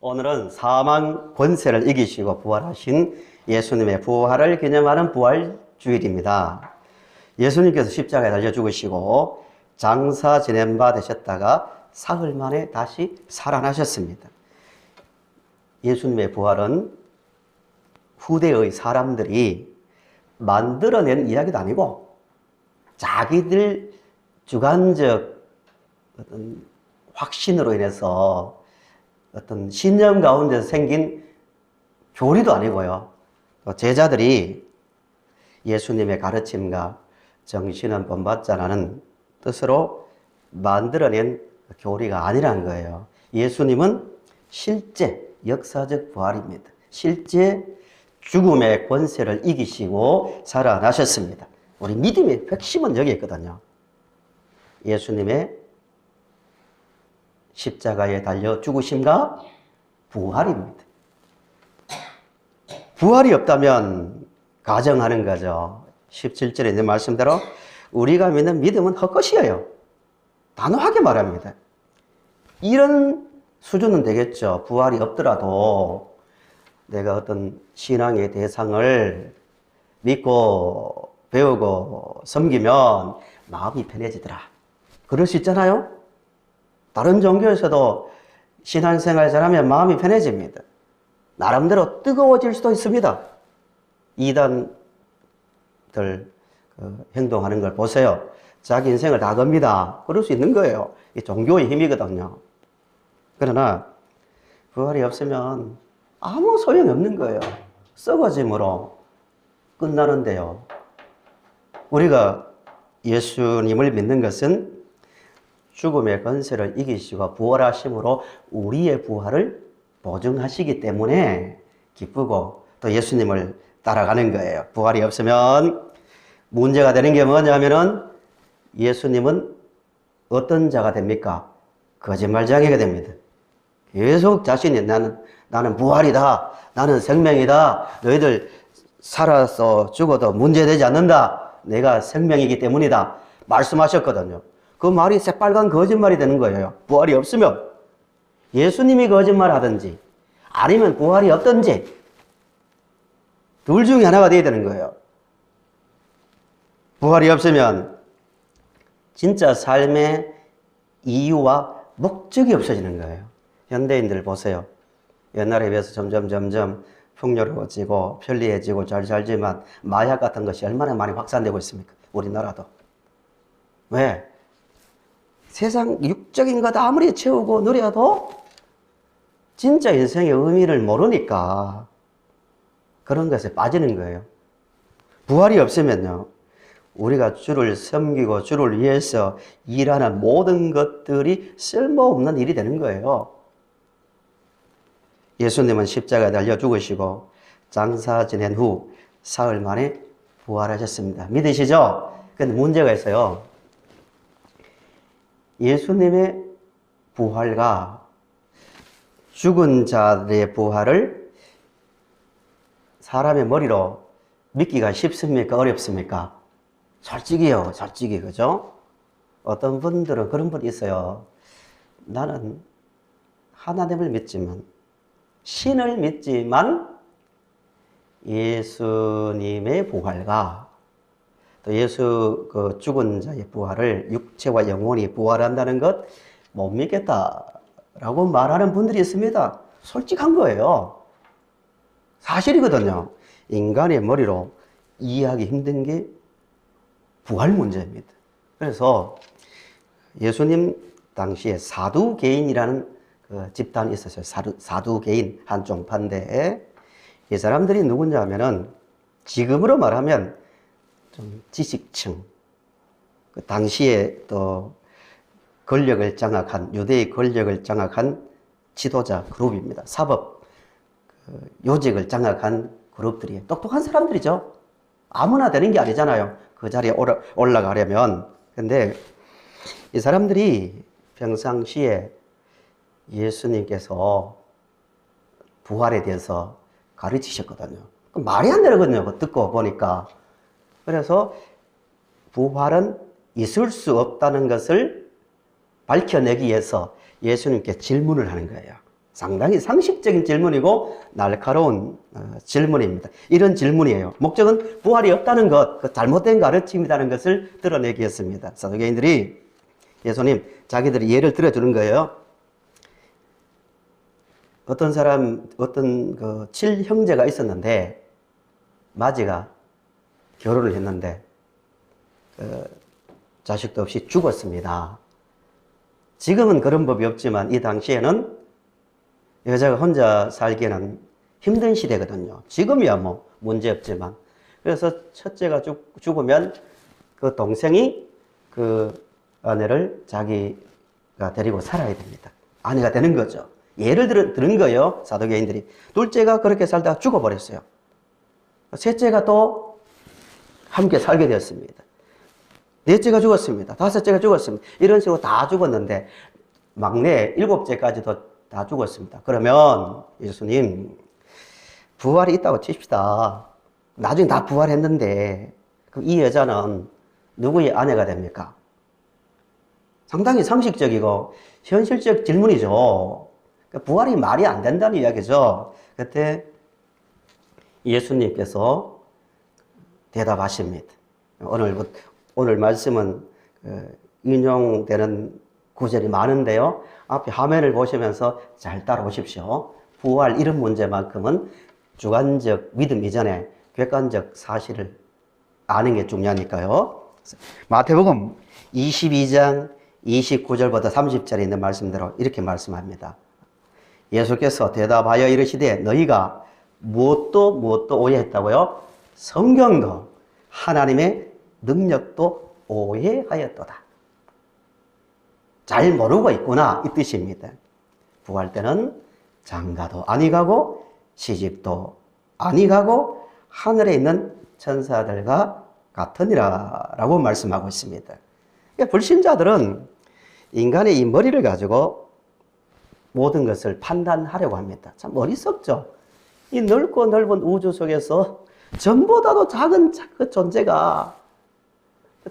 오늘은 사망 권세를 이기시고 부활하신 예수님의 부활을 기념하는 부활주일입니다. 예수님께서 십자가에 달려 죽으시고 장사 지낸 바 되셨다가 사흘 만에 다시 살아나셨습니다. 예수님의 부활은 후대의 사람들이 만들어낸 이야기도 아니고 자기들 주관적 어떤 확신으로 인해서 어떤 신념 가운데서 생긴 교리도 아니고요. 또 제자들이 예수님의 가르침과 정신은 본받자라는 뜻으로 만들어낸 교리가 아니란 거예요. 예수님은 실제 역사적 부활입니다. 실제 죽음의 권세를 이기시고 살아나셨습니다. 우리 믿음의 핵심은 여기 있거든요. 예수님의 십자가에 달려 죽으심과 부활입니다. 부활이 없다면 가정하는 거죠. 17절에 있는 말씀대로 우리가 믿는 믿음은 헛것이에요. 단호하게 말합니다. 이런 수준은 되겠죠. 부활이 없더라도 내가 어떤 신앙의 대상을 믿고 배우고 섬기면 마음이 편해지더라. 그럴 수 있잖아요. 다른 종교에서도 신앙생활 잘하면 마음이 편해집니다. 나름대로 뜨거워질 수도 있습니다. 이단들 행동하는 걸 보세요. 자기 인생을 다 겁니다. 그럴 수 있는 거예요. 이 종교의 힘이거든요. 그러나 부활이 없으면 아무 소용이 없는 거예요. 썩어짐으로 끝나는데요. 우리가 예수님을 믿는 것은 죽음의 권세를 이기시고 부활하심으로 우리의 부활을 보증하시기 때문에 기쁘고 또 예수님을 따라가는 거예요. 부활이 없으면 문제가 되는 게 뭐냐면은 예수님은 어떤 자가 됩니까? 거짓말쟁이가 됩니다. 계속 자신이 나는 부활이다. 나는 생명이다. 너희들 살아서 죽어도 문제되지 않는다. 내가 생명이기 때문이다. 말씀하셨거든요. 그 말이 새빨간 거짓말이 되는 거예요. 부활이 없으면 예수님이 거짓말 하든지 아니면 부활이 없든지 둘 중에 하나가 되어야 되는 거예요. 부활이 없으면 진짜 삶의 이유와 목적이 없어지는 거예요. 현대인들 보세요. 옛날에 비해서 점점 풍요로워지고 편리해지고 잘 살지만 마약 같은 것이 얼마나 많이 확산되고 있습니까? 우리나라도. 왜? 세상 육적인 것 아무리 채우고 누려도 진짜 인생의 의미를 모르니까 그런 것에 빠지는 거예요. 부활이 없으면요, 우리가 주를 섬기고 주를 위해서 일하는 모든 것들이 쓸모없는 일이 되는 거예요. 예수님은 십자가에 달려 죽으시고 장사 지낸 후 사흘 만에 부활하셨습니다. 믿으시죠? 근데 문제가 있어요. 예수님의 부활과 죽은 자들의 부활을 사람의 머리로 믿기가 쉽습니까? 어렵습니까? 솔직히요, 솔직히, 그죠? 어떤 분들은 그런 분이 있어요. 나는 하나님을 믿지만, 신을 믿지만, 예수님의 부활과 또 예수 죽은 자의 부활을 육체와 영혼이 부활한다는 것 못 믿겠다라고 말하는 분들이 있습니다. 솔직한 거예요. 사실이거든요. 인간의 머리로 이해하기 힘든 게 부활 문제입니다. 그래서 예수님 당시에 사두개인이라는 그 집단이 있었어요. 사두개인 한 종파인데 이 사람들이 누구냐 하면은 지금으로 말하면 좀 지식층, 그 당시에 또 권력을 장악한, 유대의 권력을 장악한 지도자 그룹입니다. 사법, 요직을 장악한 그룹들이 똑똑한 사람들이죠. 아무나 되는 게 아니잖아요. 그 자리에 올라가려면. 근데 이 사람들이 평상시에 예수님께서 부활에 대해서 가르치셨거든요. 말이 안 되거든요. 듣고 보니까. 그래서 부활은 있을 수 없다는 것을 밝혀내기 위해서 예수님께 질문을 하는 거예요. 상당히 상식적인 질문이고 날카로운 질문입니다. 이런 질문이에요. 목적은 부활이 없다는 것, 그 잘못된 가르침이라는 것을 드러내기 위해서입니다. 사도계인들이 예수님, 자기들이 예를 들어주는 거예요. 어떤 사람, 어떤 그 7형제가 있었는데 마지가 결혼을 했는데 자식도 없이 죽었습니다. 지금은 그런 법이 없지만 이 당시에는 여자가 혼자 살기에는 힘든 시대거든요. 지금이야 뭐 문제 없지만. 그래서 첫째가 죽으면 그 동생이 그 아내를 자기가 데리고 살아야 됩니다. 아내가 되는 거죠. 예를 들은 거예요. 사도계인들이. 둘째가 그렇게 살다가 죽어버렸어요. 셋째가 또 함께 살게 되었습니다. 넷째가 죽었습니다. 다섯째가 죽었습니다. 이런 식으로 다 죽었는데 막내 일곱째까지도 다 죽었습니다. 그러면 예수님, 부활이 있다고 칩시다. 나중에 다 부활했는데 이 여자는 누구의 아내가 됩니까? 상당히 상식적이고 현실적 질문이죠. 부활이 말이 안 된다는 이야기죠. 그때 예수님께서 대답하십니다. 오늘 말씀은 인용되는 구절이 많은데요. 앞에 화면을 보시면서 잘 따라오십시오. 부활 이런 문제만큼은 주관적 믿음 이전에 객관적 사실을 아는 게 중요하니까요. 마태복음 22장 29절부터 30절에 있는 말씀대로 이렇게 말씀합니다. 예수께서 대답하여 이르시되 너희가 무엇도 오해했다고요? 성경도 하나님의 능력도 오해하였도다. 잘 모르고 있구나 이 뜻입니다. 부활 때는 장가도 아니 가고 시집도 아니 가고 하늘에 있는 천사들과 같으니라 라고 말씀하고 있습니다. 그러니까 불신자들은 인간의 이 머리를 가지고 모든 것을 판단하려고 합니다. 참 어리석죠. 이 넓고 넓은 우주 속에서 전보다도 작은 그 존재가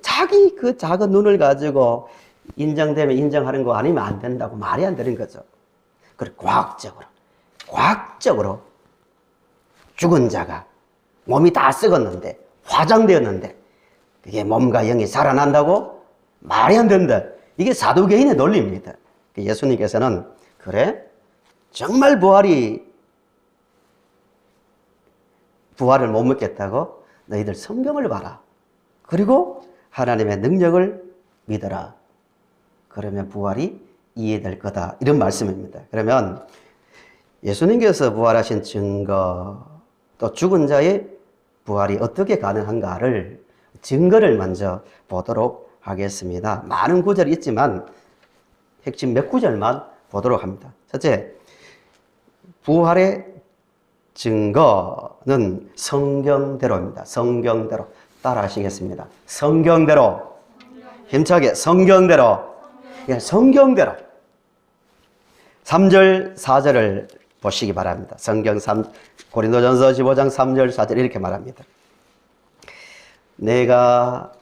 자기 그 작은 눈을 가지고 인정되면 인정하는 거 아니면 안 된다고 말이 안 되는 거죠. 그리고 과학적으로 죽은 자가 몸이 다 썩었는데 화장되었는데 그게 몸과 영이 살아난다고? 말이 안 된다. 이게 사도계인의 논리입니다. 예수님께서는 그래? 정말 부활을 못 믿겠다고? 너희들 성경을 봐라. 그리고 하나님의 능력을 믿어라. 그러면 부활이 이해될 거다. 이런 말씀입니다. 그러면 예수님께서 부활하신 증거, 또 죽은 자의 부활이 어떻게 가능한가를 증거를 먼저 보도록 하겠습니다. 많은 구절이 있지만 핵심 몇 구절만 보도록 합니다. 첫째, 부활의 증거는 성경대로입니다. 성경대로. 따라 하시겠습니다. 성경대로. 힘차게 성경대로. 성경대로. 3절, 4절을 보시기 바랍니다. 성경 고린도전서 15장 3절, 4절 이렇게 말합니다. 내가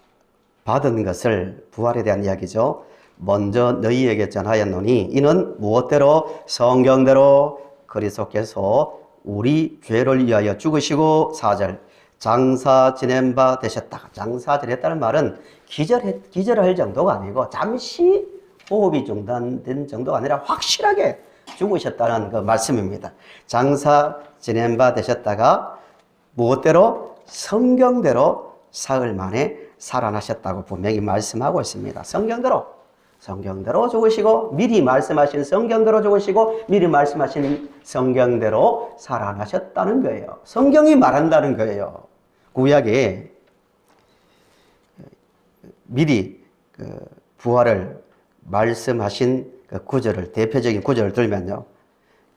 받은 것을, 부활에 대한 이야기죠. 먼저 너희에게 전하였노니 이는 무엇대로? 성경대로 그리스도께서 우리 죄를 위하여 죽으시고 4절 장사 지낸 바 되셨다. 장사 지냈다는 말은 기절할 정도가 아니고 잠시 호흡이 중단된 정도가 아니라 확실하게 죽으셨다는 그 말씀입니다. 장사 지낸 바 되셨다가 무엇대로? 성경대로 사흘 만에 살아나셨다고 분명히 말씀하고 있습니다. 성경대로 죽으시고 미리 말씀하신 성경대로 죽으시고 미리 말씀하신 성경대로 살아나셨다는 거예요. 성경이 말한다는 거예요. 구약에 미리 부활을 말씀하신 그 구절을, 대표적인 구절을 들면요.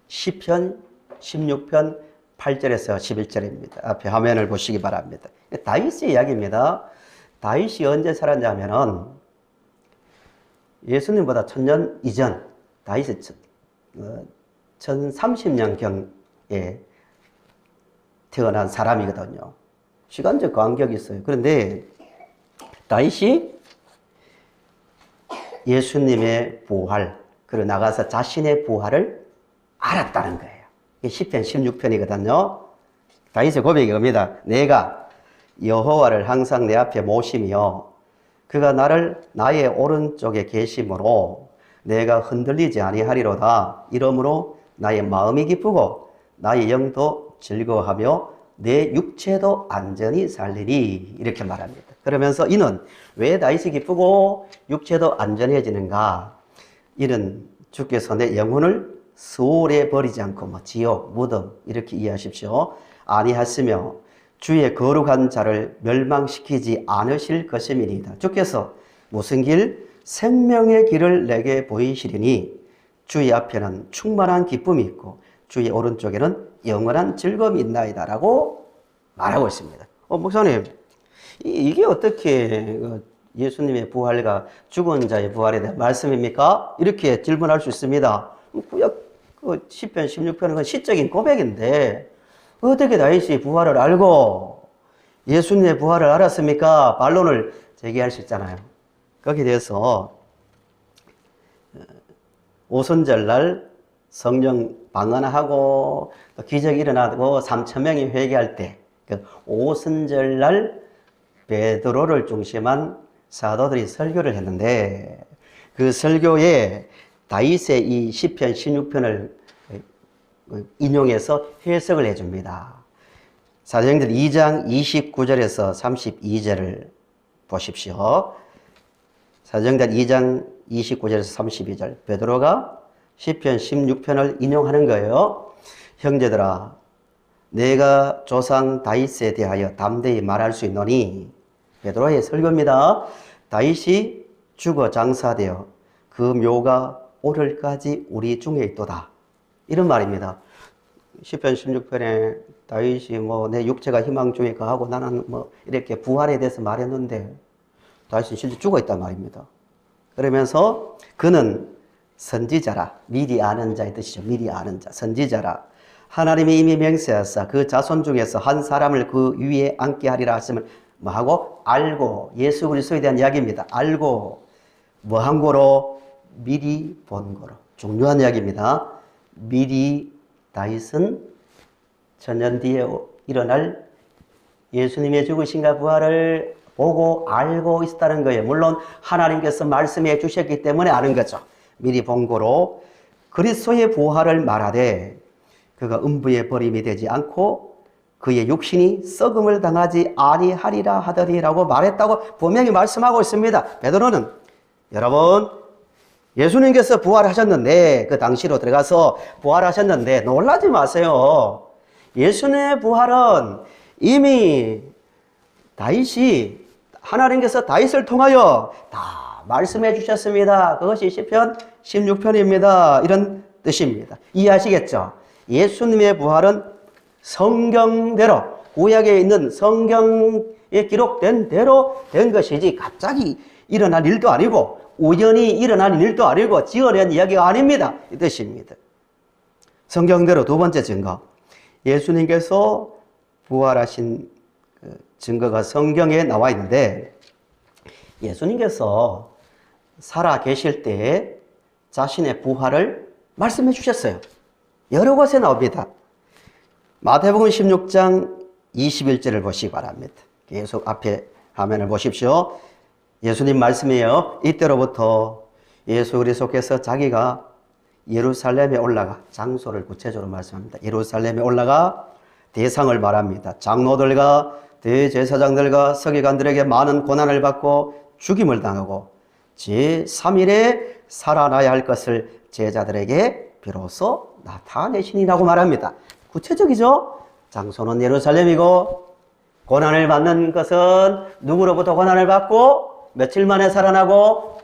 시편 16편 8절에서 11절입니다. 앞에 화면을 보시기 바랍니다. 다윗의 이야기입니다. 다윗이 언제 살았냐면은 예수님보다 1000년 이전, 다윗이 1030년경에 태어난 사람이거든요. 시간적 간격이 있어요. 그런데 다윗이 예수님의 부활, 그리고 나가서 자신의 부활을 알았다는 거예요. 이게 시편 16편이거든요. 다윗의 고백이 옵니다. 내가 여호와를 항상 내 앞에 모시며 그가 나를 나의 오른쪽에 계심으로 내가 흔들리지 아니하리로다. 이러므로 나의 마음이 기쁘고 나의 영도 즐거워하며 내 육체도 안전히 살리리. 이렇게 말합니다. 그러면서 이는 왜 다윗이 기쁘고 육체도 안전해지는가? 이는 주께서 내 영혼을 수월에 버리지 않고 지옥, 무덤 이렇게 이해하십시오. 아니하시며 주의 거룩한 자를 멸망시키지 않으실 것임이니이다. 주께서 무슨 길? 생명의 길을 내게 보이시리니 주의 앞에는 충만한 기쁨이 있고 주의 오른쪽에는 영원한 즐거움이 있나이다 라고 말하고 있습니다. 목사님, 이게 어떻게 예수님의 부활과 죽은 자의 부활에 대한 말씀입니까? 이렇게 질문할 수 있습니다. 구약 시편 16편은 시적인 고백인데 어떻게 다윗이 부활을 알고 예수님의 부활을 알았습니까? 반론을 제기할 수 있잖아요. 거기에 대해서 오순절날 성령 방언하고 기적이 일어나고 3,000명이 회개할 때 오순절날 베드로를 중심한 사도들이 설교를 했는데 그 설교에 다윗의 이 시편 16편을 인용해서 해석을 해줍니다. 사도행전 2장 29절에서 32절을 보십시오. 사도행전 2장 29절에서 32절 베드로가 시편 16편을 인용하는 거예요. 형제들아, 내가 조상 다윗에 대하여 담대히 말할 수 있노니, 베드로의 설교입니다. 다윗이 죽어 장사되어 그 묘가 오늘까지 우리 중에 있도다. 이런 말입니다. 시편 16편에 다윗이 내 육체가 희망 중에 거하고 나는 이렇게 부활에 대해서 말했는데 다윗은 실제 죽어 있단 말입니다. 그러면서 그는 선지자라, 미리 아는 자의 뜻이죠. 미리 아는 자, 선지자라. 하나님이 이미 맹세하사 그 자손 중에서 한 사람을 그 위에 앉게 하리라 하심을 뭐하고? 알고, 예수 그리스도에 대한 이야기입니다. 알고, 뭐한 거로? 미리 본 거로. 중요한 이야기입니다. 미리 다윗은 천년 뒤에 일어날 예수님의 죽으심과 부활을 보고 알고 있었다는 거예요. 물론 하나님께서 말씀해 주셨기 때문에 아는 거죠. 미리 본 거로 그리스도의 부활을 말하되 그가 음부에 버림이 되지 않고 그의 육신이 썩음을 당하지 아니하리라 하더니라고 말했다고 분명히 말씀하고 있습니다. 베드로는 여러분 예수님께서 부활하셨는데 그 당시로 들어가서 부활하셨는데 놀라지 마세요. 예수님의 부활은 이미 다윗이 하나님께서 다윗을 통하여 다 말씀해 주셨습니다. 그것이 시편 16편입니다. 이런 뜻입니다. 이해하시겠죠? 예수님의 부활은 성경대로 구약에 있는 성경에 기록된 대로 된 것이지 갑자기 일어난 일도 아니고 우연히 일어난 일도 아니고 지어낸 이야기가 아닙니다. 이 뜻입니다. 성경대로 두 번째 증거. 예수님께서 부활하신 증거가 성경에 나와 있는데 예수님께서 살아 계실 때에 자신의 부활을 말씀해 주셨어요. 여러 곳에 나옵니다. 마태복음 16장 21절을 보시기 바랍니다. 계속 앞에 화면을 보십시오. 예수님 말씀이에요. 이때로부터 예수 그리스도께서 자기가 예루살렘에 올라가, 장소를 구체적으로 말씀합니다. 예루살렘에 올라가 대상을 말합니다. 장로들과 대제사장들과 서기관들에게 많은 고난을 받고 죽임을 당하고 제3일에 살아나야 할 것을 제자들에게 비로소 나타내시니라고 말합니다. 구체적이죠? 장소는 예루살렘이고 고난을 받는 것은 누구로부터 고난을 받고 며칠 만에 살아나고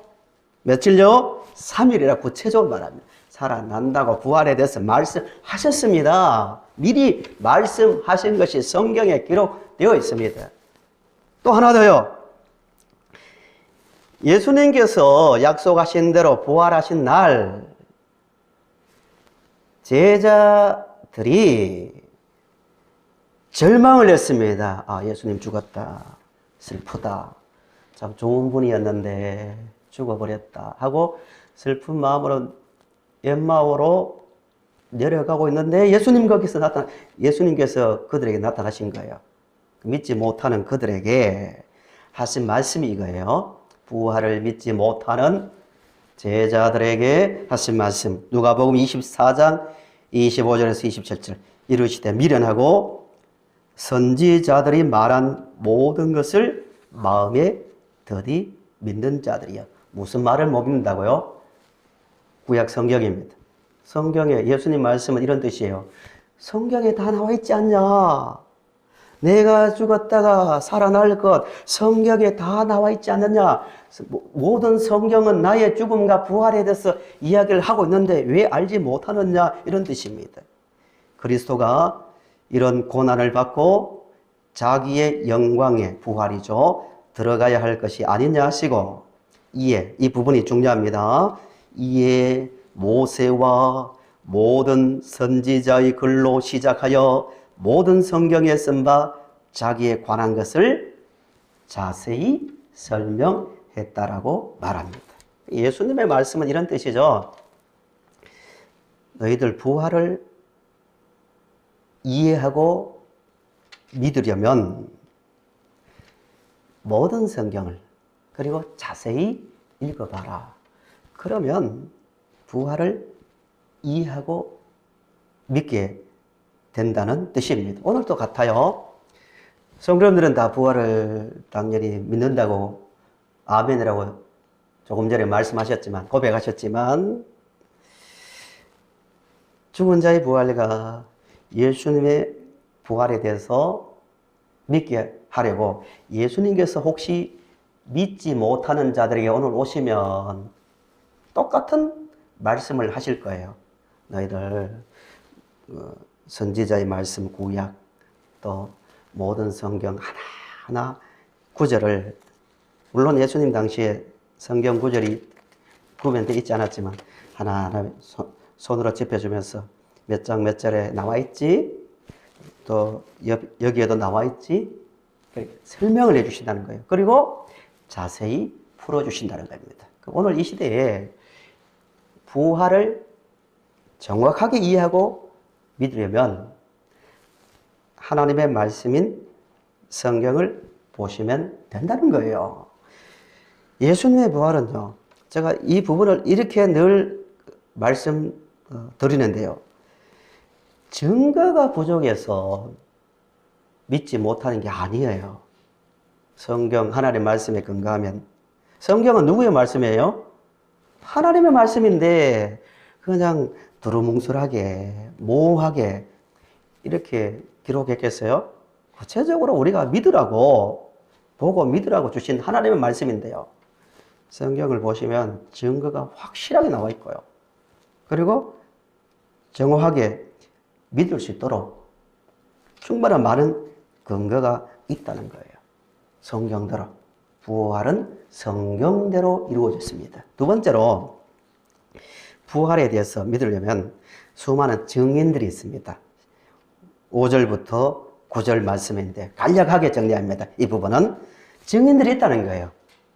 며칠요? 3일이라 구체적으로 말합니다. 살아난다고 부활에 대해서 말씀하셨습니다. 미리 말씀하신 것이 성경에 기록되어 있습니다. 또 하나 더요. 예수님께서 약속하신 대로 부활하신 날 제자들이 절망을 했습니다. 아, 예수님 죽었다. 슬프다. 참 좋은 분이었는데 죽어버렸다. 하고 슬픈 마음으로 엠마오로 내려가고 있는데 예수님께서 그들에게 나타나신 거예요. 믿지 못하는 그들에게 하신 말씀이 이거예요. 부활을 믿지 못하는 제자들에게 하신 말씀. 누가복음 24장 25절에서 27절. 이르시되 미련하고 선지자들이 말한 모든 것을 마음에 더디 믿는 자들이요. 무슨 말을 못 믿는다고요? 구약 성경입니다. 성경에 예수님 말씀은 이런 뜻이에요. 성경에 다 나와 있지 않냐? 내가 죽었다가 살아날 것 성경에 다 나와 있지 않느냐? 모든 성경은 나의 죽음과 부활에 대해서 이야기를 하고 있는데 왜 알지 못하느냐? 이런 뜻입니다. 그리스도가 이런 고난을 받고 자기의 영광의 부활이죠. 들어가야 할 것이 아니냐 하시고, 이에, 이 부분이 중요합니다. 이에 모세와 모든 선지자의 글로 시작하여 모든 성경에 쓴 바 자기에 관한 것을 자세히 설명했다라고 말합니다. 예수님의 말씀은 이런 뜻이죠. 너희들 부활을 이해하고 믿으려면 모든 성경을 그리고 자세히 읽어봐라. 그러면 부활을 이해하고 믿게 된다는 뜻입니다. 오늘도 같아요. 성도님들은 다 부활을 당연히 믿는다고 아멘이라고 조금 전에 말씀하셨지만, 고백하셨지만, 죽은 자의 부활과 예수님의 부활에 대해서 믿게 하려고 예수님께서 혹시 믿지 못하는 자들에게 오늘 오시면 똑같은 말씀을 하실 거예요. 너희들 선지자의 말씀 구약 또 모든 성경 하나하나 구절을, 물론 예수님 당시에 성경 구절이 구별되어 있지 않았지만 하나하나 손으로 짚어주면서 몇 장 몇 절에 나와 있지, 또 여기에도 나와 있지, 설명을 해주신다는 거예요. 그리고 자세히 풀어주신다는 겁니다. 오늘 이 시대에 부활을 정확하게 이해하고 믿으려면 하나님의 말씀인 성경을 보시면 된다는 거예요. 예수님의 부활은요, 제가 이 부분을 이렇게 늘 말씀 드리는데요. 증거가 부족해서 믿지 못하는 게 아니에요. 성경, 하나님의 말씀에 근거하면, 성경은 누구의 말씀이에요? 하나님의 말씀인데 그냥 두루뭉술하게 모호하게 이렇게 기록했겠어요? 구체적으로 우리가 믿으라고, 보고 믿으라고 주신 하나님의 말씀인데요. 성경을 보시면 증거가 확실하게 나와 있고요. 그리고 정확하게 믿을 수 있도록 충분한 많은 근거가 있다는 거예요. 성경대로. 부활은 성경대로 이루어졌습니다. 두 번째로, 부활에 대해서 믿으려면 수많은 증인들이 있습니다. 5절부터 9절 말씀인데 간략하게 정리합니다. 이 부분은 증인들이 있다는 거예요.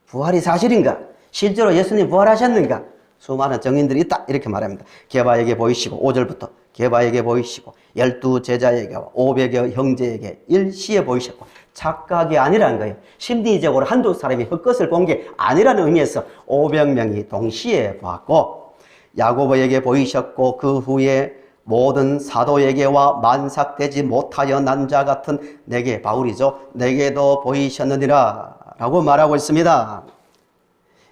부활이 사실인가? 실제로 예수님 부활하셨는가? 수많은 증인들이 있다. 이렇게 말합니다. 게바에게 보이시고, 5절부터 게바에게 보이시고, 12 제자에게 500여 형제에게 일시에 보이셨고, 착각이 아니라는 거예요. 심리적으로 한두 사람이 헛것을 본 게 아니라는 의미에서 500명이 동시에 보았고, 야고보에게 보이셨고, 그 후에 모든 사도에게와 만삭되지 못하여 난 자 같은 내게, 바울이죠, 내게도 보이셨느니라 라고 말하고 있습니다.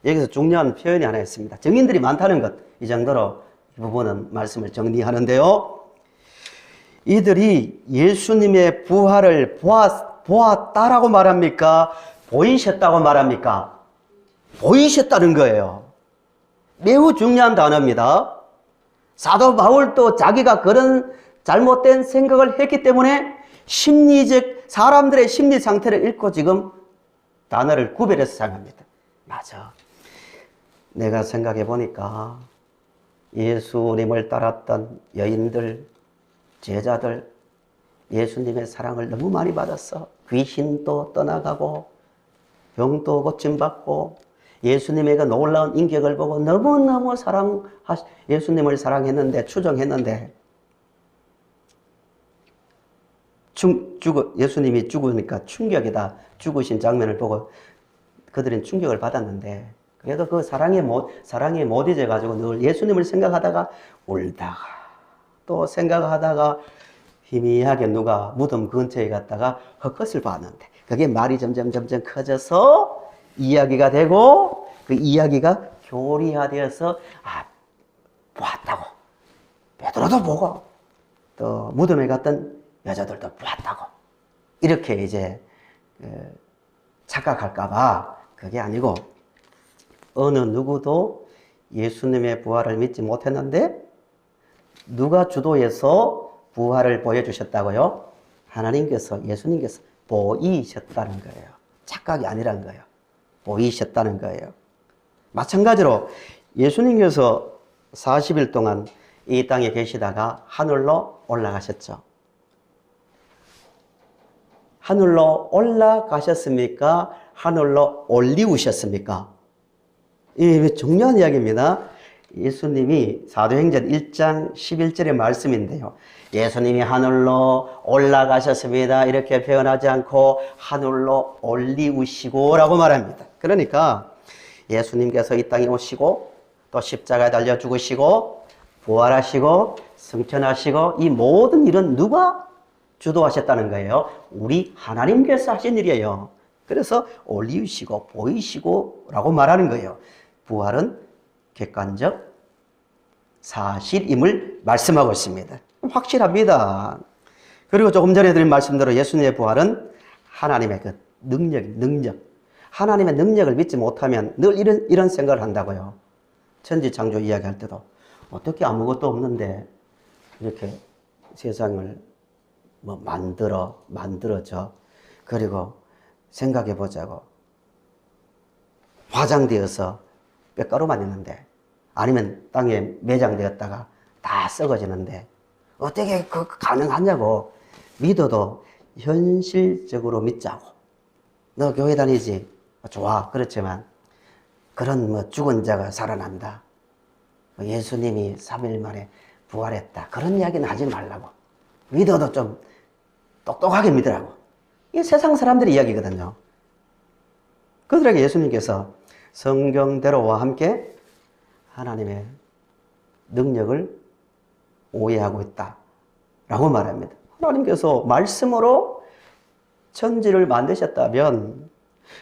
여기서 중요한 표현이 하나 있습니다. 증인들이 많다는 것, 이 정도로 이 부분은 말씀을 정리하는데요. 이들이 예수님의 부활을 보았다라고 말합니까? 보이셨다고 말합니까? 보이셨다는 거예요. 매우 중요한 단어입니다. 사도 바울도 자기가 그런 잘못된 생각을 했기 때문에 심리적, 사람들의 심리 상태를 읽고 지금 단어를 구별해서 사용합니다. 맞아. 내가 생각해 보니까 예수님을 따랐던 여인들, 제자들, 예수님의 사랑을 너무 많이 받았어. 귀신도 떠나가고 병도 고침받고 예수님의 그 놀라운 인격을 보고 너무너무 예수님을 사랑했는데, 추종했는데 예수님이 죽으니까 충격이다. 죽으신 장면을 보고 그들은 충격을 받았는데, 그래도 그 사랑에 못 잊어가지고 늘 예수님을 생각하다가 울다가 또 생각하다가 희미하게 누가 무덤 근처에 갔다가 헛것을 봤는데, 그게 말이 점점 커져서 이야기가 되고, 그 이야기가 교리화되어서 보았다고. 베드로도 보고 또 무덤에 갔던 여자들도 보았다고. 이렇게 이제 착각할까봐 그게 아니고, 어느 누구도 예수님의 부활을 믿지 못했는데 누가 주도해서 부활을 보여주셨다고요? 하나님께서, 예수님께서 보이셨다는 거예요. 착각이 아니라는 거예요. 보이셨다는 거예요. 마찬가지로 예수님께서 40일 동안 이 땅에 계시다가 하늘로 올라가셨죠. 하늘로 올라가셨습니까? 하늘로 올리우셨습니까? 이 중요한 이야기입니다. 예수님이 사도행전 1장 11절의 말씀인데요. 예수님이 하늘로 올라가셨습니다. 이렇게 표현하지 않고 하늘로 올리우시고 라고 말합니다. 그러니까 예수님께서 이 땅에 오시고 또 십자가에 달려 죽으시고 부활하시고 승천하시고 이 모든 일은 누가 주도하셨다는 거예요? 우리 하나님께서 하신 일이에요. 그래서 올리우시고 보이시고 라고 말하는 거예요. 부활은 객관적 사실임을 말씀하고 있습니다. 확실합니다. 그리고 조금 전에 드린 말씀대로 예수님의 부활은 하나님의 그 능력. 하나님의 능력을 믿지 못하면 늘 이런 생각을 한다고요. 천지창조 이야기할 때도 어떻게 아무것도 없는데 이렇게 세상을 만들어져. 그리고 생각해 보자고. 화장되어서 뼈가루만 있는데, 아니면 땅에 매장되었다가 다 썩어지는데 어떻게 그 가능하냐고. 믿어도 현실적으로 믿자고. 너 교회 다니지? 좋아. 그렇지만 그런 죽은 자가 살아난다, 예수님이 3일 만에 부활했다, 그런 이야기는 하지 말라고. 믿어도 좀 똑똑하게 믿으라고. 이게 세상 사람들의 이야기거든요. 그들에게 예수님께서 성경대로와 함께 하나님의 능력을 오해하고 있다라고 말합니다. 하나님께서 말씀으로 천지를 만드셨다면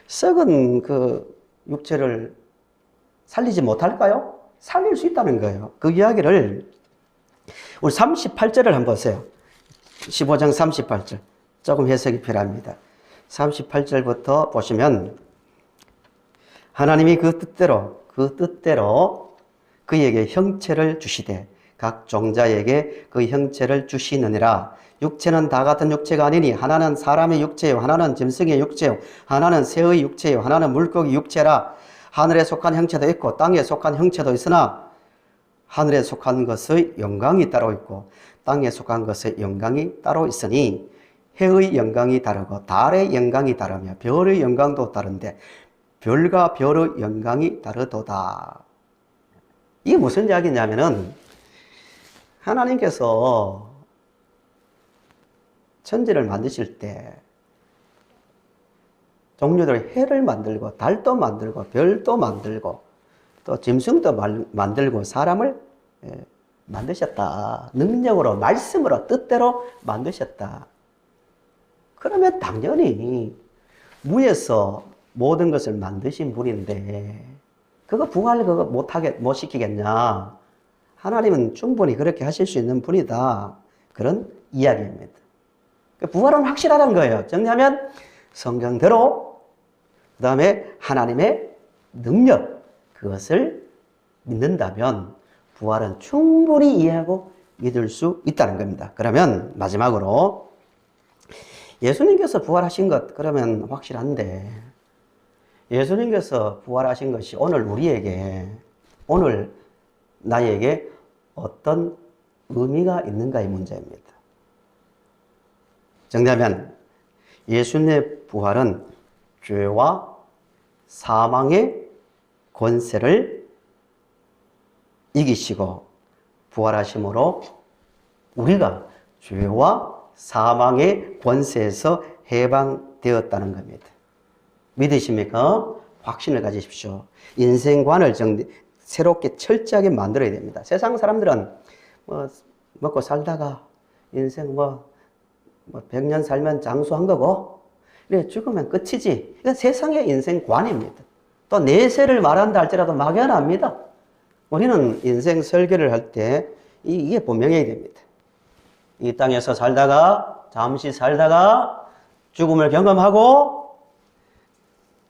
썩은 그 육체를 살리지 못할까요? 살릴 수 있다는 거예요. 그 이야기를 우리 38절을 한번 보세요. 15장 38절. 조금 해석이 필요합니다. 38절부터 보시면 하나님이 그 뜻대로 그에게 형체를 주시되 각 종자에게 그 형체를 주시느니라. 육체는 다 같은 육체가 아니니 하나는 사람의 육체요, 하나는 짐승의 육체요, 하나는 새의 육체요, 하나는 물고기 육체라. 하늘에 속한 형체도 있고 땅에 속한 형체도 있으나 하늘에 속한 것의 영광이 따로 있고 땅에 속한 것의 영광이 따로 있으니 해의 영광이 다르고 달의 영광이 다르며 별의 영광도 다른데 별과 별의 영광이 다르도다. 이게 무슨 이야기냐면은 하나님께서 천지를 만드실 때 종류들 해를 만들고 달도 만들고 별도 만들고 또 짐승도 만들고 사람을 만드셨다. 능력으로, 말씀으로, 뜻대로 만드셨다. 그러면 당연히 무에서 모든 것을 만드신 분인데 그거 부활 못 시키겠냐? 하나님은 충분히 그렇게 하실 수 있는 분이다. 그런 이야기입니다. 부활은 확실하다는 거예요. 정리하면 성경대로, 그 다음에 하나님의 능력, 그것을 믿는다면 부활은 충분히 이해하고 믿을 수 있다는 겁니다. 그러면 마지막으로 예수님께서 부활하신 것, 그러면 확실한데 예수님께서 부활하신 것이 오늘 나에게 어떤 의미가 있는가의 문제입니다. 정리하면 예수님의 부활은 죄와 사망의 권세를 이기시고 부활하심으로 우리가 죄와 사망의 권세에서 해방되었다는 겁니다. 믿으십니까? 확신을 가지십시오. 인생관을 새롭게 철저하게 만들어야 됩니다. 세상 사람들은 먹고 살다가 인생 100년 살면 장수한 거고, 그래, 죽으면 끝이지. 이건 세상의 인생관입니다. 또 내세를 말한다 할지라도 막연합니다. 우리는 인생 설계를 할 때 이게 분명해야 됩니다. 이 땅에서 살다가, 잠시 살다가 죽음을 경험하고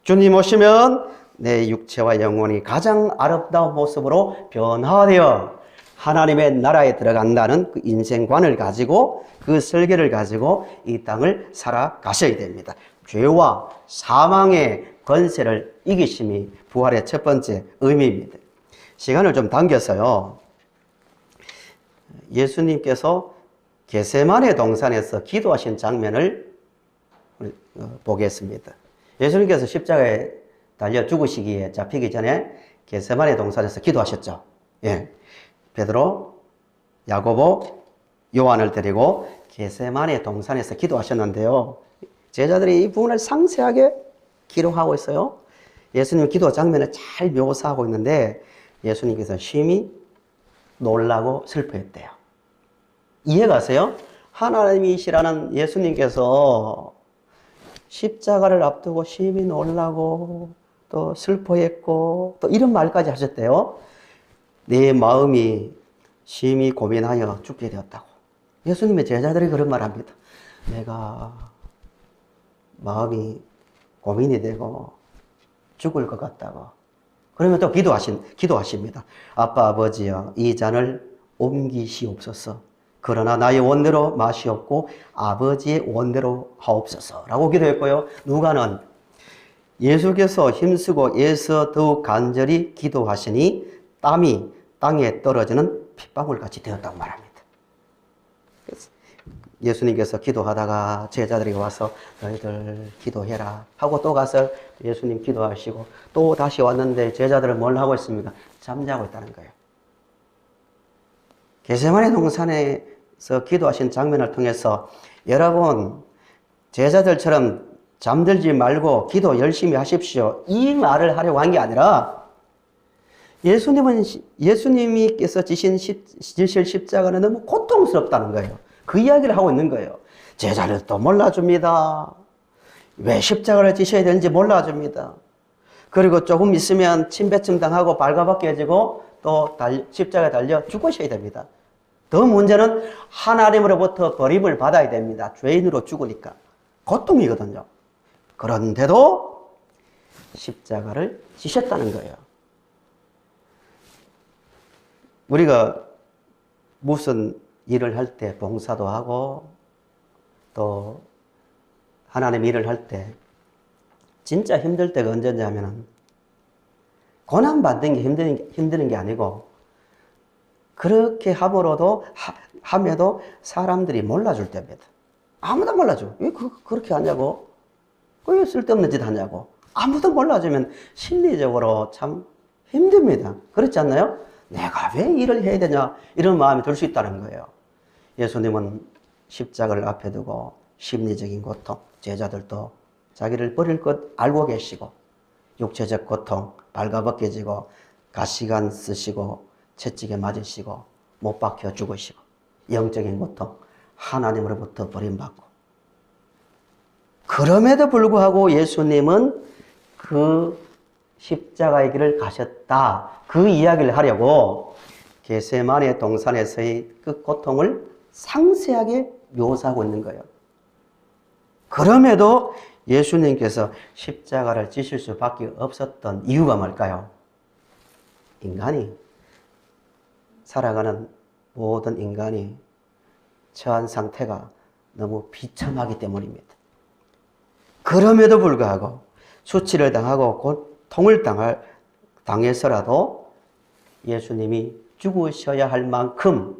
주님 오시면 내 육체와 영혼이 가장 아름다운 모습으로 변화되어 하나님의 나라에 들어간다는 그 인생관을 가지고 그 설계를 가지고 이 땅을 살아가셔야 됩니다. 죄와 사망의 권세를 이기심이 부활의 첫 번째 의미입니다. 시간을 좀 당겨서요. 예수님께서 겟세마네 동산에서 기도하신 장면을 보겠습니다. 예수님께서 십자가에 달려 죽으시기에 잡히기 전에 겟세마네 동산에서 기도하셨죠. 예. 베드로, 야고보, 요한을 데리고 겟세마네 동산에서 기도하셨는데요. 제자들이 이 부분을 상세하게 기록하고 있어요. 예수님 기도 장면을 잘 묘사하고 있는데 예수님께서 심히 놀라고 슬퍼했대요. 이해가세요? 하나님이시라는 예수님께서 십자가를 앞두고 심히 놀라고 또 슬퍼했고 또 이런 말까지 하셨대요. 내 마음이 심히 고민하여 죽게 되었다고. 예수님의 제자들이 그런 말 합니다. 내가 마음이 고민이 되고 죽을 것 같다고. 그러면 또 기도하십니다. 아빠 아버지여 이 잔을 옮기시옵소서. 그러나 나의 원대로 마시옵고 아버지의 원대로 하옵소서 라고 기도했고요. 누가는 예수께서 힘쓰고 애써 더욱 간절히 기도하시니 땀이 땅에 떨어지는 핏방울같이 되었다고 말합니다. 예수님께서 기도하다가 제자들이 와서 너희들 기도해라 하고 또 가서 예수님 기도하시고 또 다시 왔는데 제자들은 뭘 하고 있습니까? 잠자고 있다는 거예요. 겟세마네 동산에서 기도하신 장면을 통해서 여러분 제자들처럼 잠들지 말고 기도 열심히 하십시오. 이 말을 하려고 한 게 아니라 예수님께서 지실 십자가는 너무 고통스럽다는 거예요. 그 이야기를 하고 있는 거예요. 제자를 또 몰라줍니다. 왜 십자가를 지셔야 되는지 몰라줍니다. 그리고 조금 있으면 침뱉음 당하고 발가벗겨지고 또 십자가에 달려 죽으셔야 됩니다. 더 문제는 하나님으로부터 버림을 받아야 됩니다. 죄인으로 죽으니까. 고통이거든요. 그런데도 십자가를 지셨다는 거예요. 우리가 무슨 일을 할 때 봉사도 하고 또 하나님 일을 할 때 진짜 힘들 때가 언제냐면은 고난 받는 게 힘드는 게 아니고 그렇게 함에도 사람들이 몰라줄 때입니다. 아무도 몰라줘. 왜 그렇게 하냐고? 왜 쓸데없는 짓 하냐고? 아무도 몰라주면 심리적으로 참 힘듭니다. 그렇지 않나요? 내가 왜 일을 해야 되냐? 이런 마음이 들 수 있다는 거예요. 예수님은 십자가를 앞에 두고 심리적인 고통, 제자들도 자기를 버릴 것 알고 계시고 육체적 고통, 발가벗겨지고 가시관 쓰시고 채찍에 맞으시고 못 박혀 죽으시고 영적인 고통, 하나님으로부터 버림받고 그럼에도 불구하고 예수님은 그 십자가의 길을 가셨다. 그 이야기를 하려고 겟세마네 동산에서의 그 고통을 상세하게 묘사하고 있는 거예요. 그럼에도 예수님께서 십자가를 지실 수밖에 없었던 이유가 뭘까요? 인간이 살아가는 모든 인간이 처한 상태가 너무 비참하기 때문입니다. 그럼에도 불구하고 수치를 당하고 고통을 당해서라도 예수님이 죽으셔야 할 만큼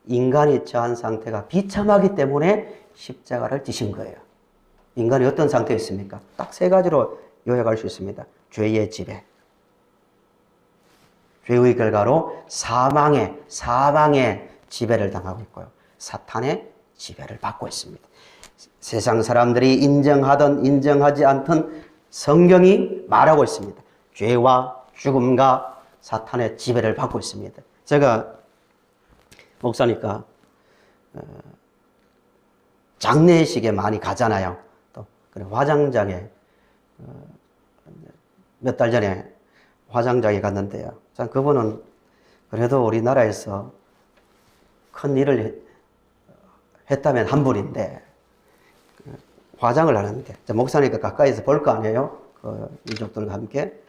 인간이 처한 상태가 비참하기 때문에 십자가를 지신 거예요. 인간이 어떤 상태에 있습니까? 딱 세 가지로 요약할 수 있습니다. 죄의 지배, 죄의 결과로 사망의 지배를 당하고 있고요. 사탄의 지배를 받고 있습니다. 세상 사람들이 인정하든 인정하지 않든 성경이 말하고 있습니다. 죄와 죽음과 사탄의 지배를 받고 있습니다. 제가 목사니까 장례식에 많이 가잖아요. 또 화장장에 몇 달 전에 화장장에 갔는데요. 참 그분은 그래도 우리나라에서 큰 일을 했다면 한 분인데 화장을 하는데 목사니까 가까이서 볼 거 아니에요. 유족들과 함께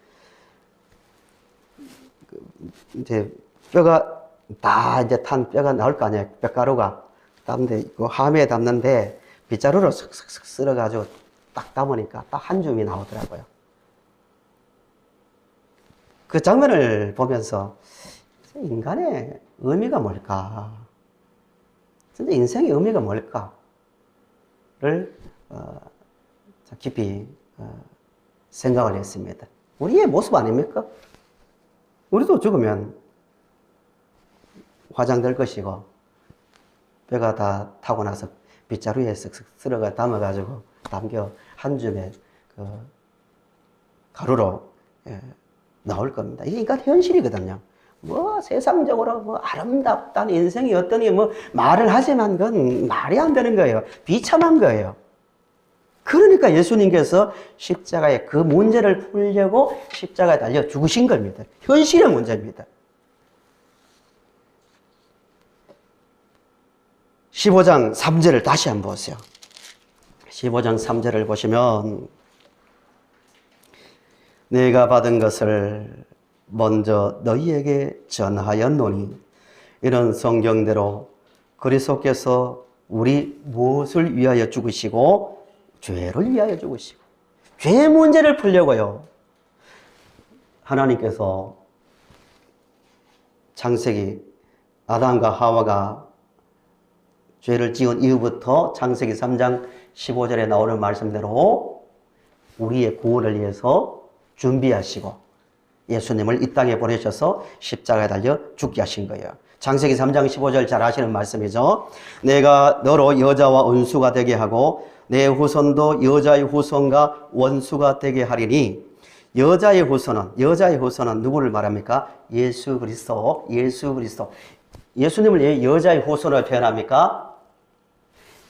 이제 뼈가 다 이제 탄 뼈가 나올 거 아니에요. 뼈가루가 담는데 그 함에 담는데 빗자루로 슥슥슥 쓸어가지고 딱 담으니까 딱 한 줌이 나오더라고요. 그 장면을 보면서 인간의 의미가 뭘까? 진짜 인생의 의미가 뭘까를 깊이 생각을 했습니다. 우리의 모습 아닙니까? 우리도 죽으면 화장될 것이고 뼈가 다 타고 나서 빗자루에 쓱쓱 쓸어가 담아가지고 담겨 한 줌의 그 가루로 나올 겁니다. 이게 인간 현실이거든요. 뭐 세상적으로 뭐 아름답다는 인생이 어떠니 뭐 말을 하지만 그건 말이 안 되는 거예요. 비참한 거예요. 그러니까 예수님께서 십자가의 그 문제를 풀려고 십자가에 달려 죽으신 겁니다. 현실의 문제입니다. 15장 3절을 다시 한번 보세요. 15장 3절을 보시면 내가 받은 것을 먼저 너희에게 전하였노니 이런 성경대로 그리스도께서 우리 무엇을 위하여 죽으시고 죄를 위하여 죽으시고 죄 문제를 풀려고요. 하나님께서 창세기 아담과 하와가 죄를 지은 이후부터 창세기 3장 15절에 나오는 말씀대로 우리의 구원을 위해서 준비하시고 예수님을 이 땅에 보내셔서 십자가에 달려 죽게 하신 거예요. 창세기 3장 15절 잘 아시는 말씀이죠. 내가 너로 여자와 원수가 되게 하고 내 후손도 여자의 후손과 원수가 되게 하리니 여자의 후손은 누구를 말합니까? 예수 그리스도. 예수님을 왜 여자의 후손으로 표현합니까?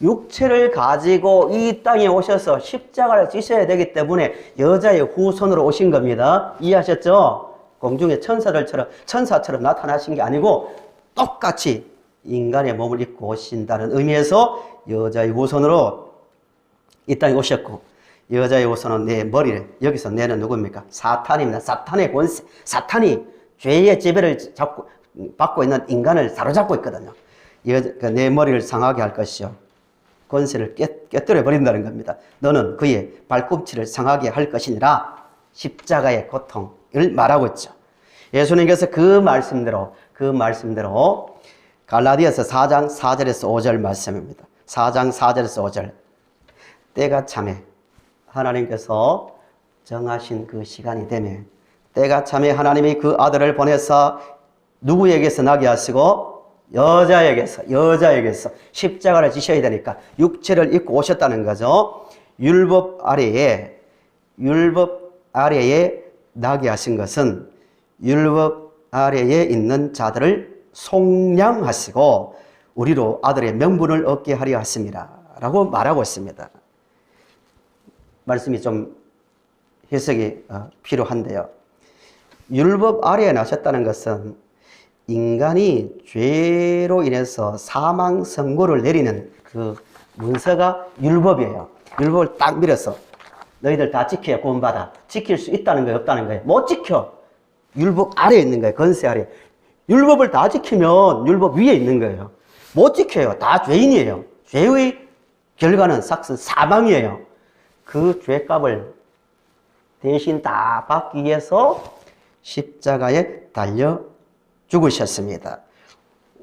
육체를 가지고 이 땅에 오셔서 십자가를 지셔야 되기 때문에 여자의 후손으로 오신 겁니다. 이해하셨죠? 공중의 천사처럼 나타나신 게 아니고 똑같이 인간의 몸을 입고 오신다는 의미에서 여자의 후손으로 이 땅에 오셨고 여자의 후손은 내 머리를 여기서 내는 누굽니까? 사탄입니다. 사탄의 권세. 사탄이 죄의 지배를 받고 있는 인간을 사로잡고 있거든요. 내 머리를 상하게 할 것이요 권세를 깨뜨려 버린다는 겁니다. 너는 그의 발꿈치를 상하게 할 것이니라. 십자가의 고통을 말하고 있죠. 예수님께서 그 말씀대로 갈라디아서 4장 4절에서 5절 말씀입니다. 4장 4절에서 5절 때가 참에 하나님께서 정하신 그 시간이 되면 때가 참에 하나님이 그 아들을 보내사 누구에게서 나게 하시고 여자에게서 십자가를 지셔야 되니까 육체를 입고 오셨다는 거죠. 율법 아래에 나게 하신 것은 율법 아래에 있는 자들을 속량하시고 우리로 아들의 명분을 얻게 하려 하십니다. 라고 말하고 있습니다. 말씀이 좀 해석이 필요한데요. 율법 아래에 나셨다는 것은 인간이 죄로 인해서 사망 선고를 내리는 그 문서가 율법이에요. 율법을 딱 밀어서 너희들 다 지켜야 구원받아. 지킬 수 있다는 거예요, 없다는 거예요? 못 지켜. 율법 아래에 있는 거예요, 권세 아래. 율법을 다 지키면 율법 위에 있는 거예요. 못 지켜요. 다 죄인이에요. 죄의 결과는 사망이에요. 그 죄값을 대신 다 받기 위해서 십자가에 달려 죽으셨습니다.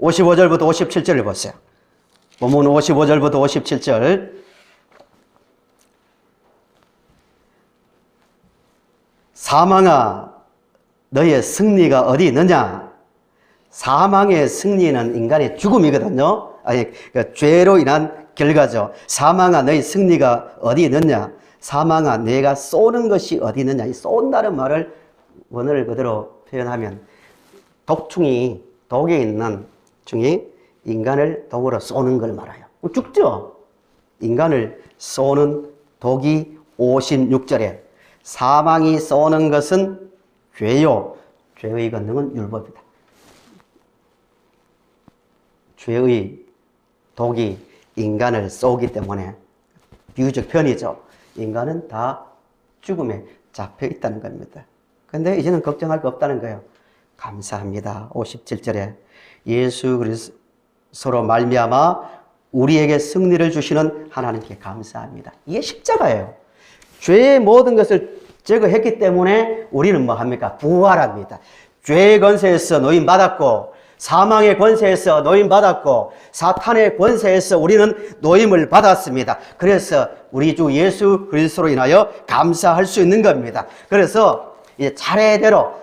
55절부터 57절을 보세요. 본문 55절부터 57절. 사망아, 너의 승리가 어디 있느냐? 사망의 승리는 인간의 죽음이거든요. 아니, 그 죄로 인한 결과죠. 사망아, 너희 승리가 어디 있느냐? 사망아, 내가 쏘는 것이 어디 있느냐? 이 쏜다는 말을 원어를 그대로 표현하면 독충이, 독에 있는 충이 인간을 독으로 쏘는 걸 말해요. 죽죠? 인간을 쏘는 독이 56절에 사망이 쏘는 것은 죄요. 죄의 권능은 율법이다. 죄의 독이 인간을 쏘기 때문에 비유적 편이죠. 인간은 다 죽음에 잡혀 있다는 겁니다. 근데 이제는 걱정할 거 없다는 거예요. 감사합니다. 57절에 예수 그리스도로 말미암아 우리에게 승리를 주시는 하나님께 감사합니다. 이게 십자가예요. 죄의 모든 것을 제거했기 때문에 우리는 뭐 합니까? 부활합니다. 죄의 권세에서 노임받았고 사망의 권세에서 노임받았고 사탄의 권세에서 우리는 노임을 받았습니다. 그래서 우리 주 예수 그리스도로 인하여 감사할 수 있는 겁니다. 그래서 이제 차례대로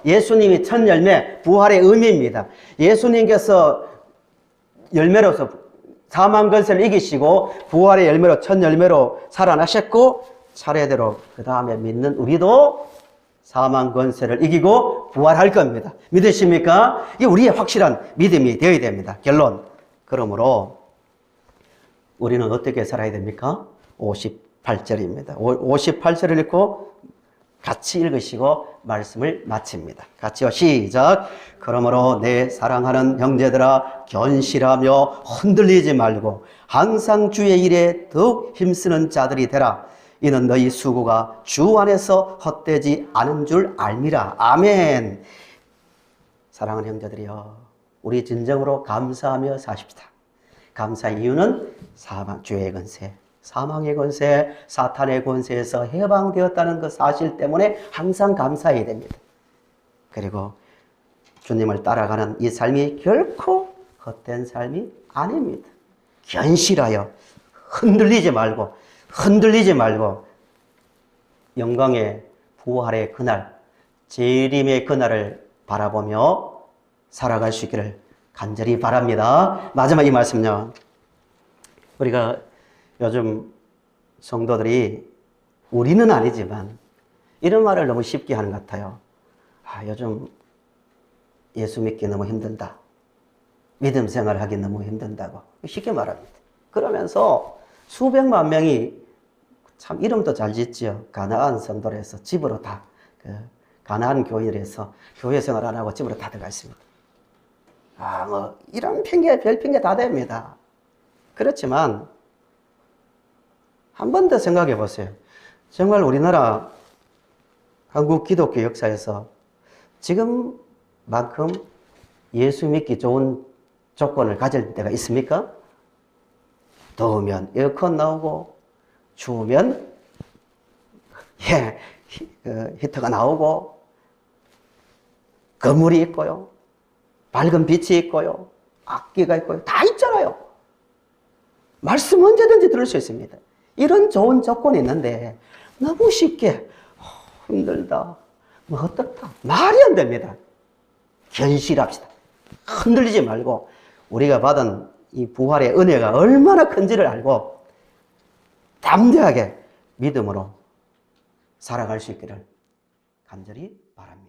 예수님이 첫 열매, 부활의 의미입니다. 예수님께서 열매로서 사망 권세를 이기시고 부활의 열매로 첫 열매로 살아나셨고 차례대로 그 다음에 믿는 우리도 사망 권세를 이기고 부활할 겁니다. 믿으십니까? 이게 우리의 확실한 믿음이 되어야 됩니다. 결론. 그러므로 우리는 어떻게 살아야 됩니까? 58절입니다. 58절을 읽고 같이 읽으시고 말씀을 마칩니다. 같이요. 시작. 그러므로 내 사랑하는 형제들아 견실하며 흔들리지 말고 항상 주의 일에 더욱 힘쓰는 자들이 되라. 이는 너희 수고가 주 안에서 헛되지 않은 줄 알미라. 아멘. 사랑하는 형제들이여, 우리 진정으로 감사하며 사십시다. 감사의 이유는 죄의 권세, 사망의 권세, 사탄의 권세에서 해방되었다는 그 사실 때문에 항상 감사해야 됩니다. 그리고 주님을 따라가는 이 삶이 결코 헛된 삶이 아닙니다. 견실하여 흔들리지 말고 영광의 부활의 그날, 재림의 그날을 바라보며 살아갈 수 있기를 간절히 바랍니다. 마지막 이 말씀요. 우리가 요즘 성도들이 우리는 아니지만 이런 말을 너무 쉽게 하는 것 같아요. 요즘 예수 믿기 너무 힘들다. 믿음 생활하기 너무 힘든다고 쉽게 말합니다. 그러면서 수백만 명이 참 이름도 잘 짓지요. 가나안 성도로 해서 집으로 다 가나안 교인으로 해서 교회 생활 안 하고 집으로 다 들어가 있습니다. 뭐 이런 핑계 별 핑계 다 됩니다. 그렇지만 한 번 더 생각해 보세요. 정말 우리나라 한국 기독교 역사에서 지금만큼 예수 믿기 좋은 조건을 가질 때가 있습니까? 더우면 에어컨 나오고 추우면 히터가 나오고 건물이 있고요. 밝은 빛이 있고요. 악기가 있고요. 다 있잖아요. 말씀 언제든지 들을 수 있습니다. 이런 좋은 조건이 있는데 너무 쉽게 힘들다, 뭐 어떻다, 말이 안 됩니다. 견실합시다. 흔들리지 말고 우리가 받은 이 부활의 은혜가 얼마나 큰지를 알고 담대하게 믿음으로 살아갈 수 있기를 간절히 바랍니다.